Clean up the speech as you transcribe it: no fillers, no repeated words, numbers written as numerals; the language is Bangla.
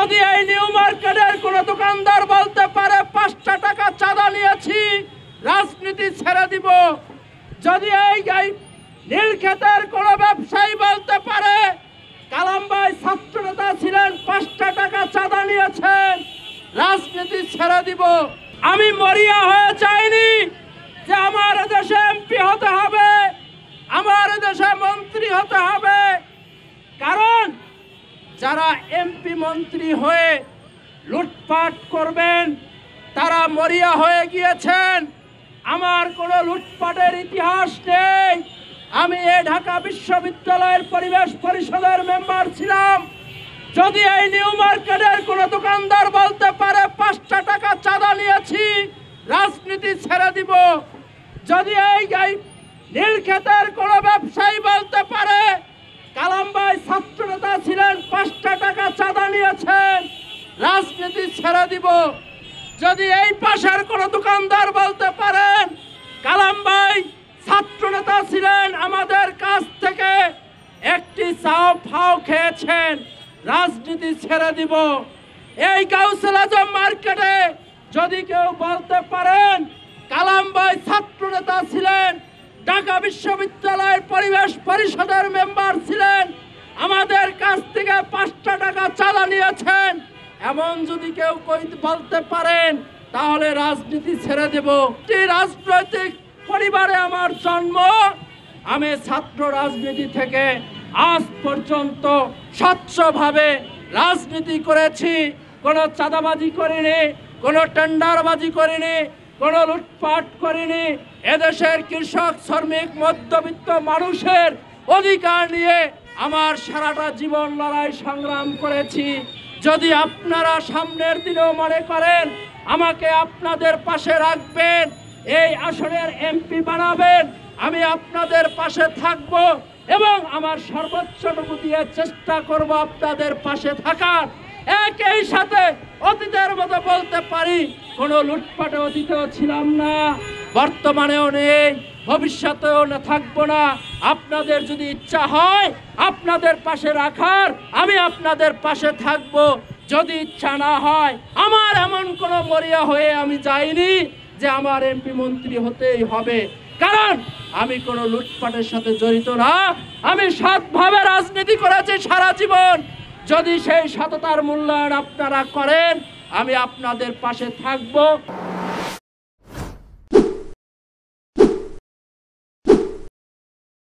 যদি এই নিউ মার্কেটের কোন দোকানদার বলতে পারে 5টা টাকা চাঁদা নিয়েছি, রাজনীতি ছেড়ে দিব। যদি এই নীলক্ষেতের কোন ব্যবসায়ী বলতে পারে কালাম ভাই ছাত্র নেতা ছিলেন, 5টা টাকা চাঁদা নিয়েছেন, রাজনীতি ছেড়ে দিব। আমি মরিয়া হয়ে যাইনি যে আমার দেশে এমপি হতে হবে, আমার দেশে মন্ত্রী হতে হবে। কারণ যারা এমপি মন্ত্রী হয়ে লুটপাট করবেন তারা মরিয়া হয়ে গিয়েছেন। আমার কোনো লুটপাটের ইতিহাস নেই। আমি এই ঢাকা বিশ্ববিদ্যালয়ের পরিবেশ পরিষদের মেম্বার ছিলাম। যদি এই নিউ মার্কেটের কোনো দোকানদার বলতে পারে 5টা টাকা চাঁদা নিয়েছি, রাজনীতি ছেড়ে দিব। যদি এই নীলক্ষেতের কোনো ব্যবসায়ী বলতে পারে কালাম ভাই ছাত্র নেতা ছিলেন, 5টা টাকা চাঁদা নিয়েছেন, রাজনীতি ছেড়ে দিব। যদি এই পাশের কোনো দোকানদার বলতে পারেন কালাম ভাই ছাত্র নেতা ছিলেন, আমাদের কাছ থেকে একটি চাও ফাও খেয়েছেন, রাজনীতি ছেড়ে দিব। এই গাউসুল আজম মার্কেটে যদি কেউ বলতে পারেন কালাম ভাই ছাত্র নেতা ছিলেন, ঢাকা বিশ্ববিদ্যালয়ের পরিবেশ পরিষদের মেম্বার ছিলেন, আমাদের কাছ থেকে 5টা টাকা চাঁদা নিয়েছেন, এমন যদি কেউ বলতে পারেন তাহলে রাজনীতি ছেড়ে দেব। এই রাজনৈতিক পরিবারে আমার জন্ম। আমি ছাত্র রাজনীতি থেকে আজ পর্যন্ত স্বচ্ছভাবে রাজনীতি করেছি। কোনো চাঁদাবাজি করিনি, কোনো টেন্ডারবাজি করিনি, কোনো লুটপাট করিনি। এদেশের কৃষক, শ্রমিক, মধ্যবিত্ত মানুষের অধিকার নিয়ে আমার সারাটা জীবন লড়াই সংগ্রাম করেছি। যদি আপনারা সামনের দিনেও মনে করেন আমাকে আপনাদের পাশে রাখবেন, এই আসনের এমপি বানাবেন, আমি আপনাদের পাশে থাকব এবং আমার সর্বোচ্চটুকু দিয়ে চেষ্টা করব আপনাদের পাশে থাকার। একই সাথে অতীতের মতো বলতে পারি কোনো লুটপাটে অতীতেও ছিলাম না, বর্তমানেও নেই, ভবিষ্যতেও না থাকবো না। আপনাদের যদি ইচ্ছা হয় আপনাদের পাশে রাখার, আমি আপনাদের পাশে থাকব। যদি ইচ্ছা না হয়, আমার এমন কোনো মরিয়া হয়ে আমি যাইনি যে আমার এমপি মন্ত্রী হতেই হবে। কারণ আমি কোনো লুটপাটের সাথে জড়িত না। আমি সৎভাবে রাজনীতি করেছি সারা জীবন। যদি সেই সততার মূল্যায়ন আপনারা করেন, আমি আপনাদের পাশে থাকব।